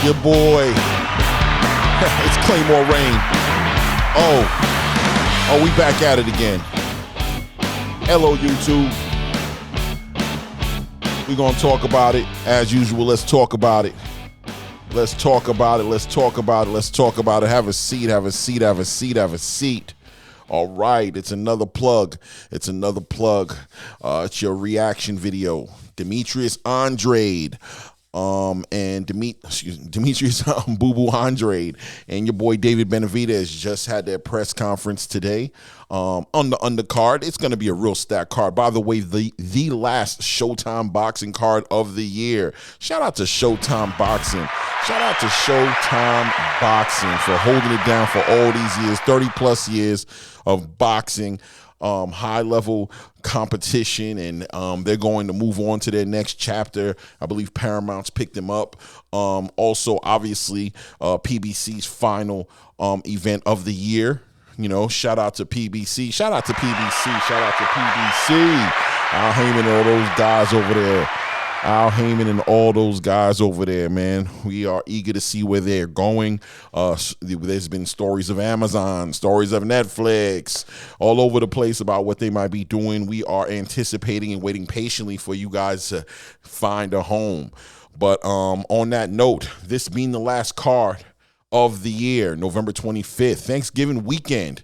your boy. It's Claymore Rain. Oh, we back at it again. Hello, YouTube. We're going to talk about it. As usual, let's talk about it. Let's talk about it. Let's talk about it. Let's talk about it. Have a seat. Have a seat. Have a seat. Have a seat. All right. It's another plug. It's another plug. It's your reaction video. Demetrius Andrade. And Demetrius Boo Boo Andrade and your boy David Benavidez just had their press conference today. On the undercard, it's going to be a real stacked card. By the way, the last Showtime boxing card of the year. Shout out to Showtime Boxing. Shout out to Showtime Boxing for holding it down for all these years, 30 plus years of boxing. High level competition, and they're going to move on to their next chapter. I believe Paramount's picked them up. Also, obviously, PBC's final event of the year. You know, shout out to PBC. Shout out to PBC. Shout out to PBC. Al Heyman and all those guys over there. Al Heyman and all those guys over there, man. We are eager to see where they're going. There's been stories of Amazon, stories of Netflix, all over the place about what they might be doing. We are anticipating and waiting patiently for you guys to find a home. But on that note, this being the last card of the year, November 25th, Thanksgiving weekend.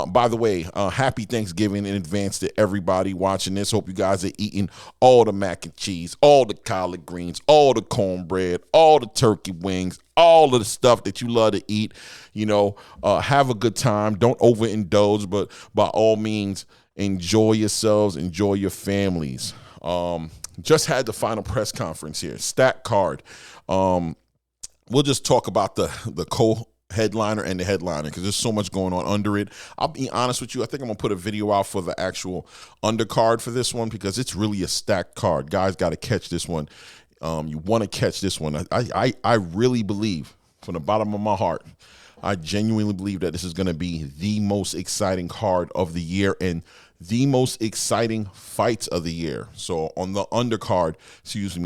By the way, happy Thanksgiving in advance to everybody watching this. Hope you guys are eating all the mac and cheese, all the collard greens, all the cornbread, all the turkey wings, all of the stuff that you love to eat. You know, have a good time. Don't overindulge, but by all means, enjoy yourselves, enjoy your families. Just had the final press conference here. Stack card. We'll just talk about the co-headliner and the headliner because there's so much going on under it. I'll be honest with you. I think I'm going to put a video out for the actual undercard for this one because it's really a stacked card. Guys got to catch this one. You want to catch this one. I really believe from the bottom of my heart, I genuinely believe that this is going to be the most exciting card of the year and the most exciting fights of the year. So on the undercard,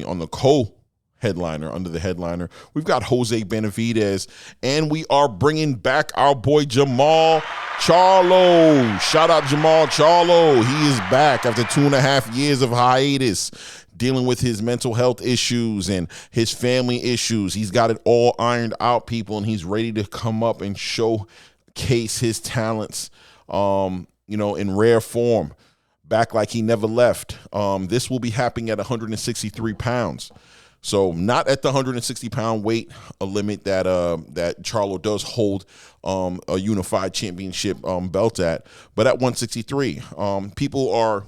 on the co-headliner, under the headliner, we've got Jose Benavidez, and we are bringing back our boy JEMALL CHARLO. Shout out JEMALL CHARLO. He is back after 2.5 years of hiatus, dealing with his mental health issues and his family issues. He's got it all ironed out, people, and he's ready to come up and showcase his talents, in rare form, back like he never left. This will be happening at 163 pounds. So not at the 160-pound weight limit that CHARLO does hold a unified championship belt at, but at 163. People are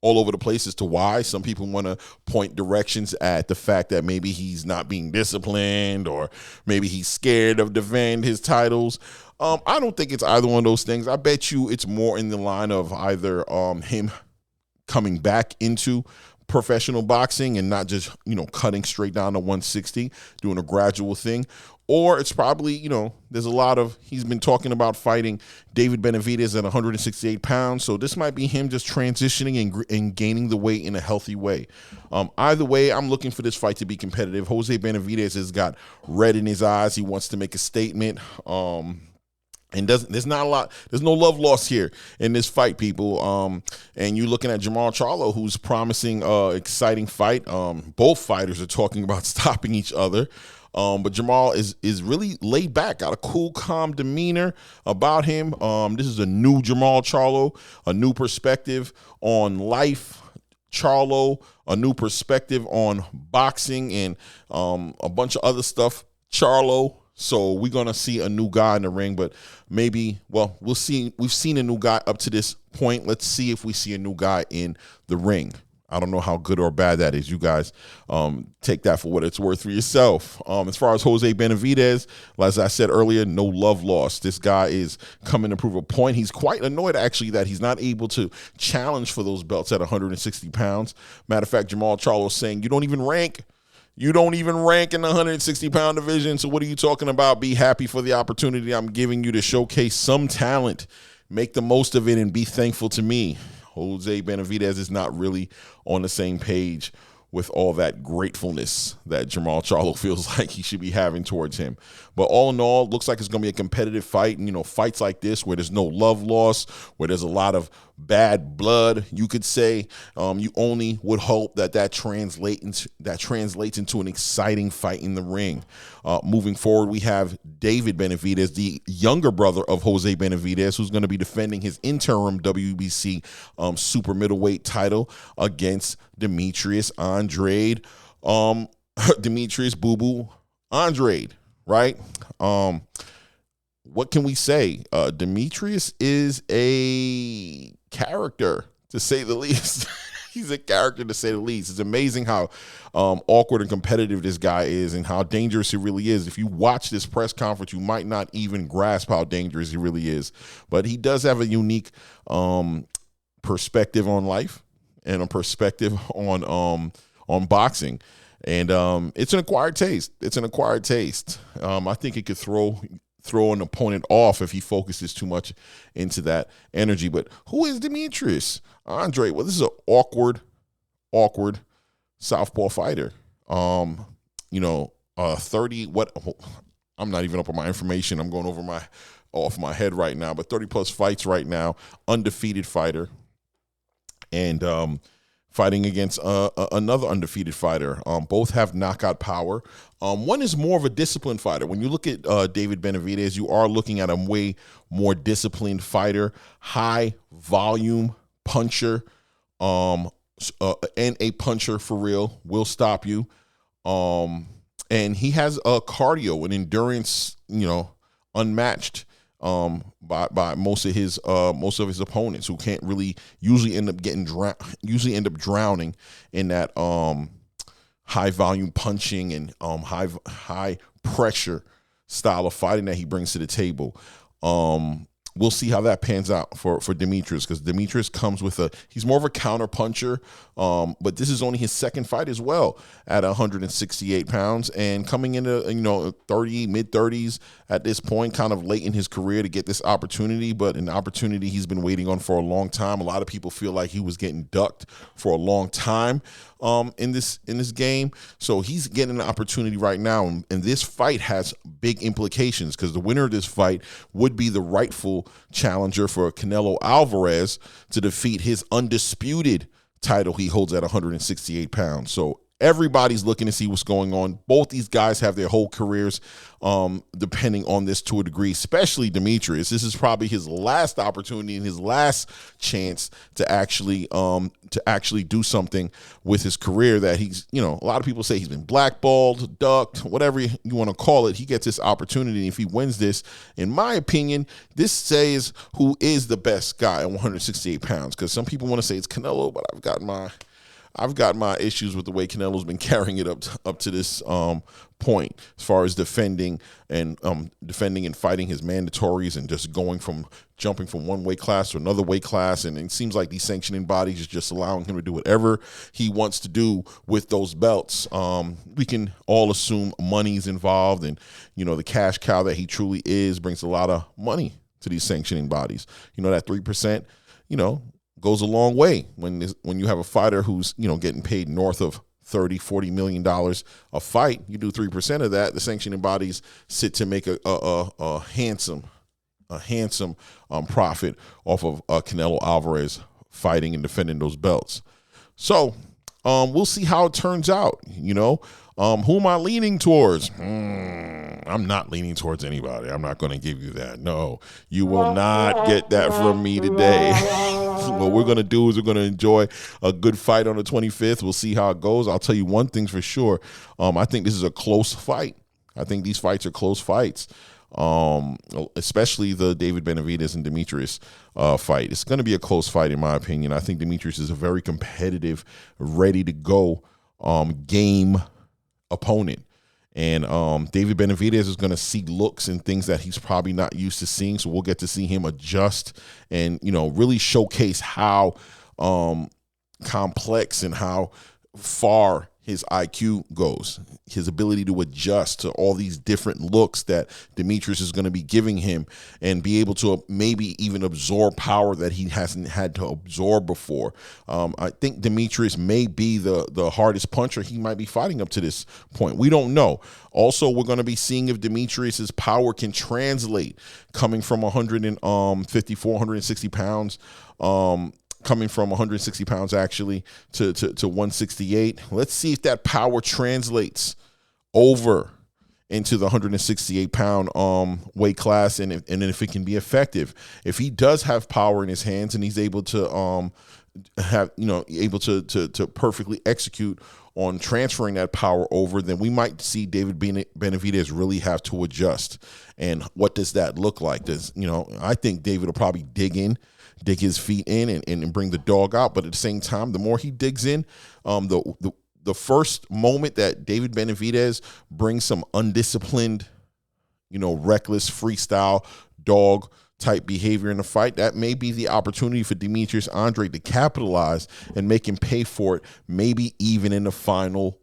all over the place as to why. Some people want to point directions at the fact that maybe he's not being disciplined or maybe he's scared of defending his titles. I don't think it's either one of those things. I bet you it's more in the line of either him coming back into professional boxing and not just, cutting straight down to 160, doing a gradual thing. Or it's probably, there's a lot of, he's been talking about fighting David Benavidez at 168 pounds. So this might be him just transitioning and gaining the weight in a healthy way. Either way, I'm looking for this fight to be competitive. Jose Benavidez has got red in his eyes. He wants to make a statement. And there's not a lot, there's no love lost here in this fight, people. And you're looking at JEMALL CHARLO, who's promising exciting fight. Both fighters are talking about stopping each other. But JEMALL is really laid back, got a cool, calm demeanor about him. This is a new JEMALL CHARLO, a new perspective on life. CHARLO, a new perspective on boxing and a bunch of other stuff. CHARLO. So we're going to see a new guy in the ring, but maybe, we'll see. We've seen a new guy up to this point. Let's see if we see a new guy in the ring. I don't know how good or bad that is. You guys take that for what it's worth for yourself. As far as Jose Benavidez, as I said earlier, no love lost. This guy is coming to prove a point. He's quite annoyed, actually, that he's not able to challenge for those belts at 160 pounds. Matter of fact, JEMALL CHARLO is saying, you don't even rank in the 160-pound division. So what are you talking about? Be happy for the opportunity I'm giving you to showcase some talent. Make the most of it and be thankful to me. Jose Benavidez is not really on the same page with all that gratefulness that JEMALL CHARLO feels like he should be having towards him. But all in all, looks like it's going to be a competitive fight. And, fights like this where there's no love lost, where there's a lot of bad blood, you could say, you only would hope that translates into an exciting fight in the ring. Moving forward, we have David Benavidez, the younger brother of Jose Benavidez, who's going to be defending his interim WBC super middleweight title against Demetrius Andrade. Demetrius Boo Boo Andrade, right? What can we say? Demetrius is a character, to say the least. He's a character, to say the least. It's amazing how awkward and competitive this guy is and how dangerous he really is. If you watch this press conference, you might not even grasp how dangerous he really is. But he does have a unique perspective on life and a perspective on boxing. And it's an acquired taste. It's an acquired taste. I think it could throw an opponent off if he focuses too much into that energy. But who is Demetrius Andrade? Well, this is an awkward southpaw fighter. 30, what, I'm not even up on my information. I'm going off my head right now, but 30 plus fights right now, undefeated fighter. And fighting against another undefeated fighter. Both have knockout power. One is more of a disciplined fighter. When you look at David Benavidez, you are looking at a way more disciplined fighter, high volume puncher, and a puncher for real, will stop you. And he has a cardio and endurance, unmatched by most of his opponents, who can't really usually end up drowning in that high volume punching and high pressure style of fighting that he brings to the table. We'll see how that pans out for Demetrius, because Demetrius comes with he's more of a counter puncher, but this is only his second fight as well at 168 pounds and coming into, mid-30s at this point, kind of late in his career to get this opportunity, but an opportunity he's been waiting on for a long time. A lot of people feel like he was getting ducked for a long time in this game. So he's getting an opportunity right now, and this fight has big implications, because the winner of this fight would be the rightful challenger for Canelo Alvarez to defeat his undisputed title he holds at 168 pounds. So everybody's looking to see what's going on. Both these guys have their whole careers depending on this to a degree, especially Demetrius. This is probably his last opportunity and his last chance to actually do something with his career that he's, a lot of people say he's been blackballed, ducked, whatever you want to call it. He gets this opportunity. If he wins this, in my opinion, this says who is the best guy at 168 pounds, because some people want to say it's Canelo, but I've got my issues with the way Canelo's been carrying it up to this point, as far as defending and fighting his mandatories and just jumping from one weight class to another weight class. And it seems like these sanctioning bodies is just allowing him to do whatever he wants to do with those belts. We can all assume money's involved, and the cash cow that he truly is brings a lot of money to these sanctioning bodies. That 3%, goes a long way when you have a fighter who's getting paid north of $30-40 million a fight. You do 3% of that, the sanctioning bodies sit to make a handsome profit off of Canelo Alvarez fighting and defending those belts. So we'll see how it turns out. Who am I leaning towards? I'm not leaning towards anybody. I'm not going to give you that. No, you will not get that from me today. What we're going to do is we're going to enjoy a good fight on the 25th. We'll see how it goes. I'll tell you one thing for sure. I think this is a close fight. I think these fights are close fights, especially the David Benavidez and Demetrius fight. It's going to be a close fight, in my opinion. I think Demetrius is a very competitive, ready to go game opponent. And David Benavidez is going to see looks and things that he's probably not used to seeing. So we'll get to see him adjust and, really showcase how complex and how far his IQ goes, his ability to adjust to all these different looks that Demetrius is going to be giving him, and be able to maybe even absorb power that he hasn't had to absorb before. I think Demetrius may be the hardest puncher he might be fighting up to this point. We don't know. Also, we're going to be seeing if Demetrius's power can translate coming from 154, 160 pounds, coming from 160 pounds actually to 168. Let's see if that power translates over into the 168 pound weight class, and if it can be effective. If he does have power in his hands and he's able to to perfectly execute on transferring that power over, then we might see David Benavidez really have to adjust. And what does that look like? I think David will probably dig his feet in and bring the dog out. But at the same time, the more he digs in, the first moment that David Benavidez brings some undisciplined, reckless freestyle dog type behavior in the fight, that may be the opportunity for Demetrius Andrade to capitalize and make him pay for it, maybe even in the final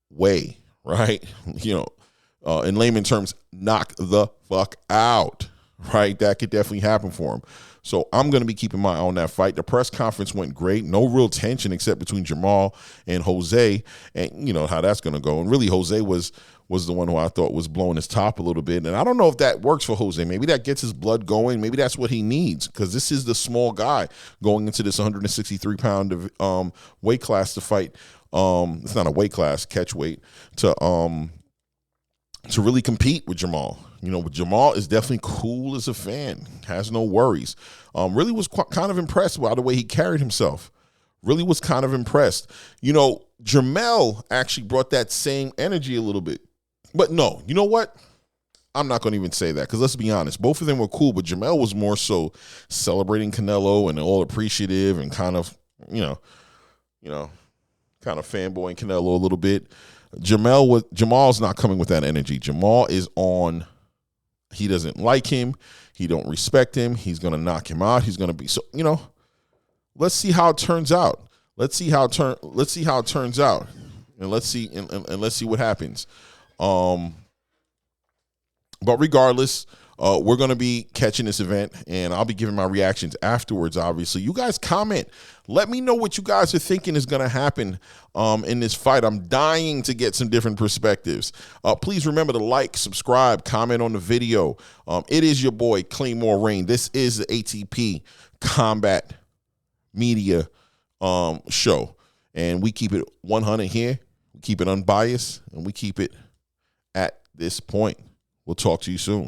way, right? In layman terms, knock the fuck out, right? That could definitely happen for him. So I'm going to be keeping my eye on that fight. The press conference went great. No real tension except between JEMALL and Jose, and you know how that's going to go. And really, Jose was the one who I thought was blowing his top a little bit. And I don't know if that works for Jose. Maybe that gets his blood going. Maybe that's what he needs, because this is the small guy going into this 163-pound weight class to fight. It's not a weight class, catch weight, to really compete with JEMALL. JEMALL is definitely cool as a fan, has no worries. Really was kind of impressed by the way he carried himself. Really was kind of impressed. JEMALL actually brought that same energy a little bit. But no, you know what? I'm not going to even say that, because let's be honest, both of them were cool, but JEMALL was more so celebrating Canelo and all appreciative and kind of, kind of fanboying Canelo a little bit. JEMALL's not coming with that energy. JEMALL is on. He doesn't like him. He don't respect him. He's going to knock him out. He's going to be so, let's see how it turns out. Let's see how it turns out. And let's see what happens. But regardless, we're going to be catching this event, and I'll be giving my reactions afterwards, obviously. You guys comment. Let me know what you guys are thinking is going to happen in this fight. I'm dying to get some different perspectives. Please remember to like, subscribe, comment on the video. It is your boy, Claymore Rain. This is the ATP Combat Media show, and we keep it 100 here. We keep it unbiased, and we keep it at this point. We'll talk to you soon.